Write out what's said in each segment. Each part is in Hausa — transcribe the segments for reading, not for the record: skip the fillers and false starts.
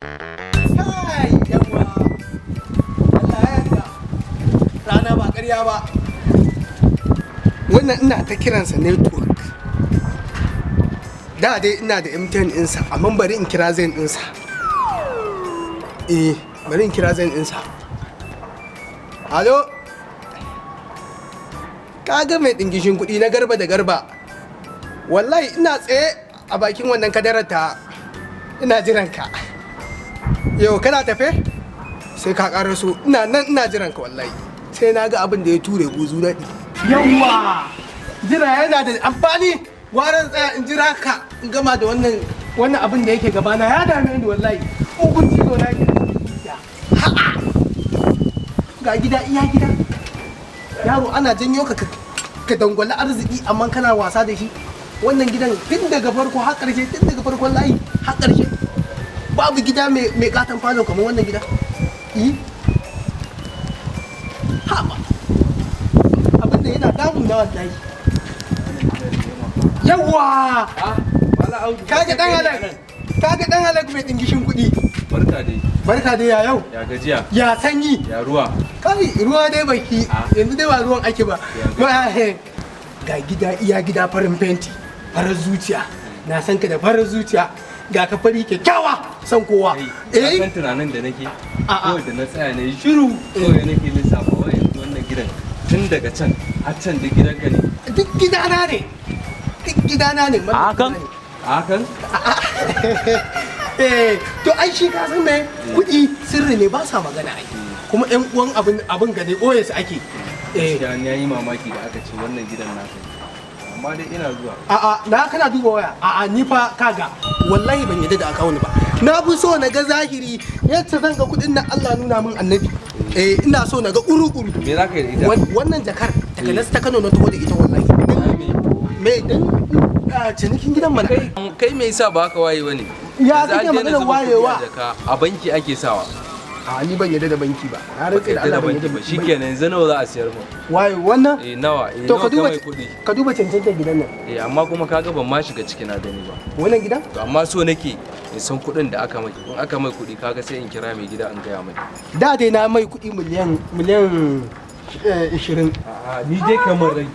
Kai yawa. Allah ya yarda. Rana ba ƙarya ba. Wannan ina ta kiransa network. Da dai ina da MTN ɗinsa, amma bari in kira Zain ɗinsa. Bari in kira Zain ɗinsa. Alo? Ka ga mai ɗingishin kuɗi na Garba da Garba. Wallahi ina tsaye a bakin wannan kadarar ta, ina jiran ka. Yau kana tafe? Sai ka ƙara so, ina nan ina jiran ka wallahi. Sai na ga abin da ya ture guzu daɗi. Yawwa! Jira yana da amfani. Waran tsaya in jira ka in gama da wannan abin da yake gabana ya dame ni wallahi. Ugun cizo na ke. Ga gida iya gida. Yaro ana janyo ka dangwala arziki amma kana wasa da shi. Wannan gidan tun daga farko har ƙarshe, tun daga farkon layi har ƙarshe. Babu gida mai katon falo kamar wannan gida. Haba. Abin da yana damun na wallahi. Yawwa! Kaga dan halak mai dingishin kuɗi. Barka dai. Barka dai ya yau. Ya gajiya. Ya sanyi. Ya ruwa. Kai ruwa dai baki. Yanzu dai ba ruwan ake ba. Ga gida iya gida farin fenti. Farar zuciya. Na san ka da farar zuciya. Ga ka fari kyakkyawa san kowa. Kan tunanin da nake. Kawai da na tsaya ne shiru. Kawai nake lissafa wannan gidan. Tun daga can har can duk gidanka ne. Duk gidana ne. Duk gidana ne. Hakan? Hakan? To ai shi ka san me kuɗi sirri ne ba sa magana ai. Kuma ƴan uwan abin gane ɓoye su ake. Gaskiya ni yayi mamaki da aka ce wannan gidan naka. Amma dai ina zuwa. Na kana duba waya. Ni fa kaga wallahi ban yadda da akawuni ba. Na fi so na ga zahiri yadda zan ga kuɗin nan Allah nuna min annabi. Ina so na ga uru-uru. Me za ka yi da ita? Wannan jakar daga nas ta Kano na taho da ita wallahi. Me dan cinikin gidan mana. Kai me yasa ba ka waye bane? Ya kake maganar wayewa? A banki ake sawa. Ni ban yadda da banki ba. Na rantsa da Allah ban yadda ba. Shikenan yanzu nawa za a siyar mu? Waye wannan? Nawa? To ka duba cancantar gidan nan. Amma kuma kaga ban ma shiga ciki na gani ba. Wannan gidan? To amma so nake in san kuɗin da aka mai. In aka mai kuɗi kaga sai in kira mai gida in gaya mai. Da dai na mai kuɗi miliyan 20. Ni dai kamar rage.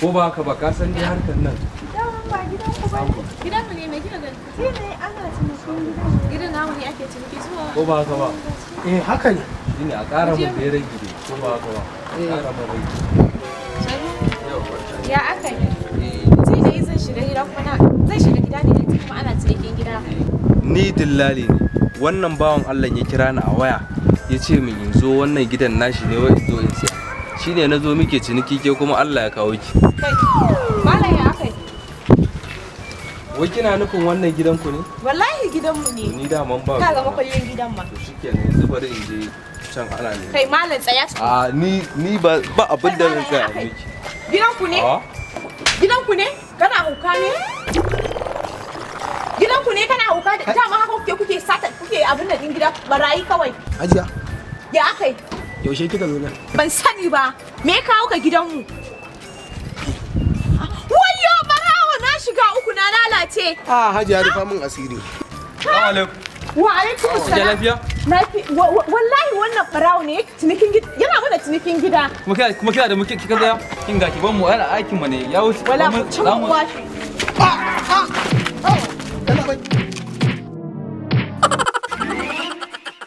Ko ba haka ba ka san dai harkar nan. Gidan mu ne mai kika gani? Shi ne ana cinikin gidan namu ne ake ciniki zuwa. Ko ba haka ba? Haka ne. Shine a ƙara mun da ya rage ne. Ko ba haka ba? Ƙara mun rage. Ya aka yi? Sai dai zan shiga gida kuma zan shiga gida ne kuma ana cinikin gida. Ni dillali ne. Wannan bawan Allah ya kira ni a waya. Ya ce min in zo wannan gidan nashi ne wai in zo in siya. Shine na zo muke ciniki ke kuma Allah ya kawo ki. Kai, malam ya aka yi? Wai kina nufin wannan gidan ku ne? Wallahi gidanmu ne. Ni da man ba. Ka ga makullin gidan ma. To shikenan yanzu bari in je can ana ne. Kai malam tsaya. Ni ba abin da zan kai miki. Gidan ku ne? Gidan ku ne? Kana hauka ne? Gidan ku ne kana hauka da dama haka kuke sata kuke abin da din gida barayi kawai. Hajiya. Ya aka yi? Yaushe kika zo nan? Ban sani ba. Me ya kawo ka gidanmu? Wayyo barawo na shiga uku na lalace. Hajiya rufa min asiri. Assalamu alaikum. Wa alaikum assalam. Lafiya? Wallahi wannan barawo ne cinikin gida yana mana cinikin gida. Kuma kina da muke kika ga kin ga ki ban mu ana aikin mu ne ya wuce. Wala mu cin washi. Kana bai.